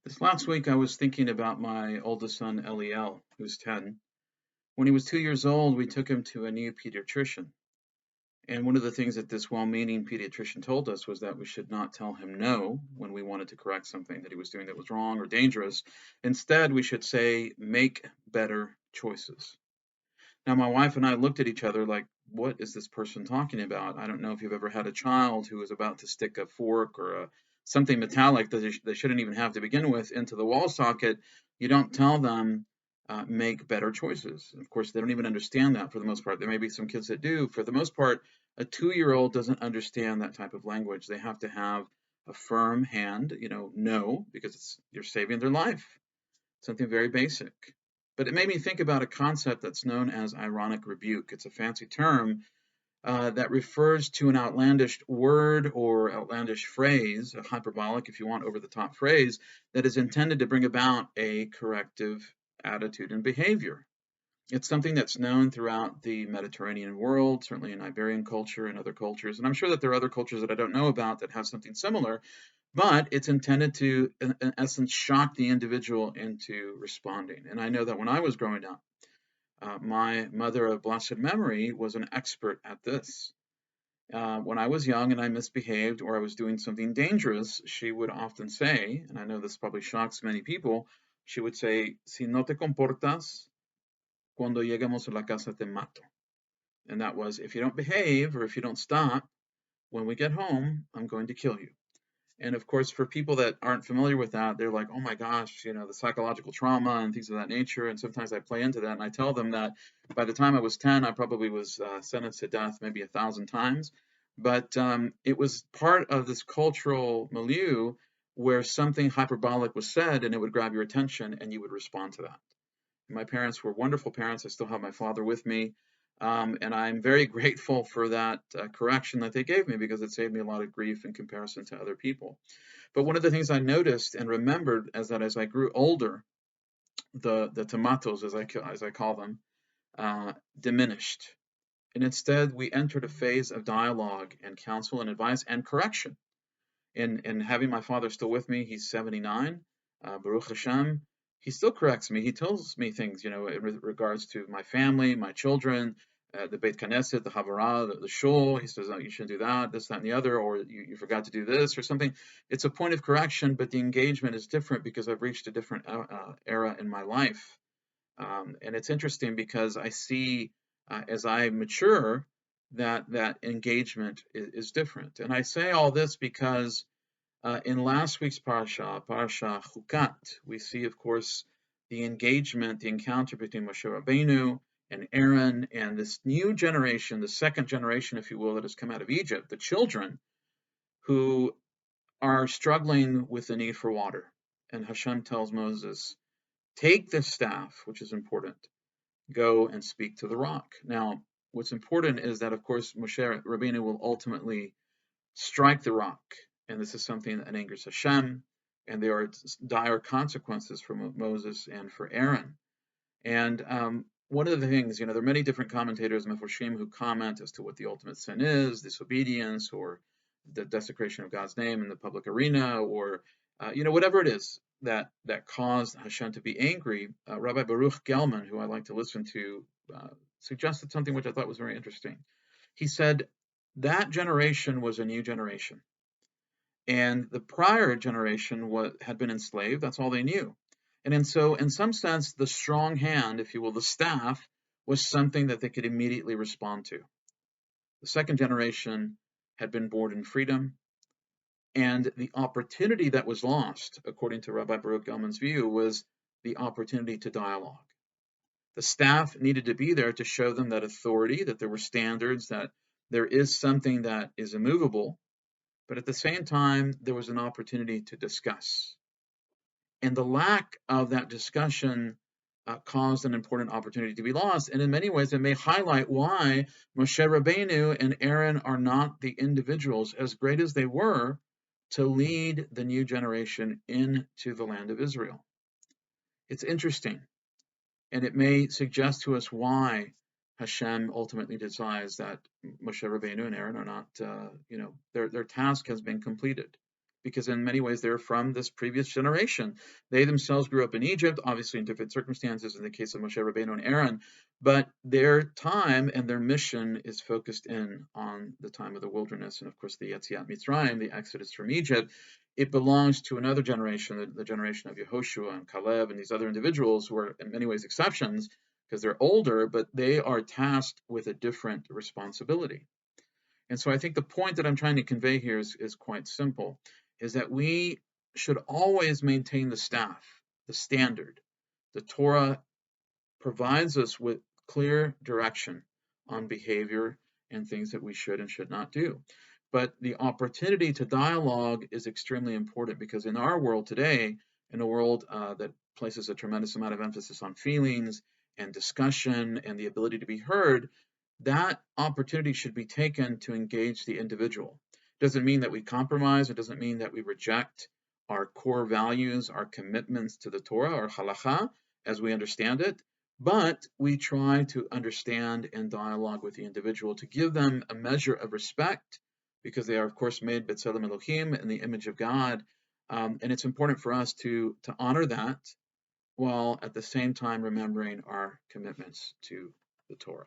This last week, I was thinking about my oldest son, Eliel, who's 10. When he was 2 years old, we took him to a new pediatrician. And one of the things that this well meaning pediatrician told us was that we should not tell him no when we wanted to correct something that he was doing that was wrong or dangerous. Instead, we should say, make better choices. Now, my wife and I looked at each other like, what is this person talking about? I don't know if you've ever had a child who is about to stick a fork or something metallic that they shouldn't even have to begin with into the wall socket. You don't tell them, make better choices. Of course, they don't even understand that for the most part. There may be some kids that do. For the most part, a 2-year-old doesn't understand that type of language. They have to have a firm hand, no, because you're saving their life. Something very basic. But it made me think about a concept that's known as ironic rebuke. It's a fancy term that refers to an outlandish word or outlandish phrase, a hyperbolic, if you want, over the top phrase, that is intended to bring about a corrective attitude and behavior. It's something that's known throughout the Mediterranean world, certainly in Iberian culture and other cultures. And I'm sure that there are other cultures that I don't know about that have something similar, but it's intended to, in essence, shock the individual into responding. And I know that when I was growing up, my mother of blessed memory was an expert at this. When I was young and I misbehaved or I was doing something dangerous, she would often say, and I know this probably shocks many people, she would say, si no te comportas, cuando lleguemos a la casa te mato. And that was, if you don't behave or if you don't stop, when we get home, I'm going to kill you. And of course, for people that aren't familiar with that, they're like, oh my gosh, the psychological trauma and things of that nature. And sometimes I play into that and I tell them that by the time I was 10, I probably was sentenced to death maybe 1,000 times. But it was part of this cultural milieu where something hyperbolic was said and it would grab your attention and you would respond to that. My parents were wonderful parents. I still have my father with me. And I'm very grateful for that correction that they gave me because it saved me a lot of grief in comparison to other people. But one of the things I noticed and remembered is that as I grew older, the tomatoes, as I call them, diminished. And instead, we entered a phase of dialogue and counsel and advice and correction. And having my father still with me, he's 79, Baruch Hashem, he still corrects me. He tells me things, in regards to my family, my children, the Beit Knesset, the Havarah, the Shul. He says, oh, you shouldn't do that, this, that, and the other, or you forgot to do this or something. It's a point of correction, but the engagement is different because I've reached a different era in my life. And it's interesting because I see as I mature that engagement is different. And I say all this because in last week's Parashat Chukat, we see, of course, the engagement, the encounter between Moshe Rabenu and Aaron and this new generation, the second generation, if you will, that has come out of Egypt, the children who are struggling with the need for water. And Hashem tells Moses, take this staff, which is important, go and speak to the rock. Now, what's important is that, of course, Moshe Rabenu will ultimately strike the rock. And this is something that angers Hashem, and there are dire consequences for Moses and for Aaron. And one of the things, there are many different commentators, Meforshim, who comment as to what the ultimate sin is, disobedience, or the desecration of God's name in the public arena, or whatever it is that caused Hashem to be angry. Rabbi Baruch Gelman, who I like to listen to, suggested something which I thought was very interesting. He said that generation was a new generation. And the prior generation had been enslaved. That's all they knew. And so, in some sense, the strong hand, if you will, the staff, was something that they could immediately respond to. The second generation had been born in freedom. And the opportunity that was lost, according to Rabbi Baruch Gelman's view, was the opportunity to dialogue. The staff needed to be there to show them that authority, that there were standards, that there is something that is immovable. But at the same time, there was an opportunity to discuss. And the lack of that discussion caused an important opportunity to be lost. And in many ways, it may highlight why Moshe Rabenu and Aaron are not the individuals, as great as they were, to lead the new generation into the land of Israel. It's interesting. And it may suggest to us why Hashem ultimately decides that Moshe Rabenu and Aaron are not, their task has been completed. because in many ways they're from this previous generation. They themselves grew up in Egypt, obviously in different circumstances in the case of Moshe Rabenu and Aaron, but their time and their mission is focused in on the time of the wilderness and, of course, the Yetziat Mitzrayim, the exodus from Egypt. It belongs to another generation, the generation of Yehoshua and Caleb and these other individuals who are in many ways exceptions because they're older, but they are tasked with a different responsibility. And so I think the point that I'm trying to convey here is quite simple, is that we should always maintain the staff, the standard. The Torah provides us with clear direction on behavior and things that we should and should not do. But the opportunity to dialogue is extremely important because in our world today, in a world that places a tremendous amount of emphasis on feelings and discussion and the ability to be heard, that opportunity should be taken to engage the individual. It doesn't mean that we compromise. It doesn't mean that we reject our core values, our commitments to the Torah or halacha as we understand it, but we try to understand and dialogue with the individual to give them a measure of respect because they are, of course, made b'tselem Elohim in the image of God. And it's important for us to honor that while at the same time remembering our commitments to the Torah.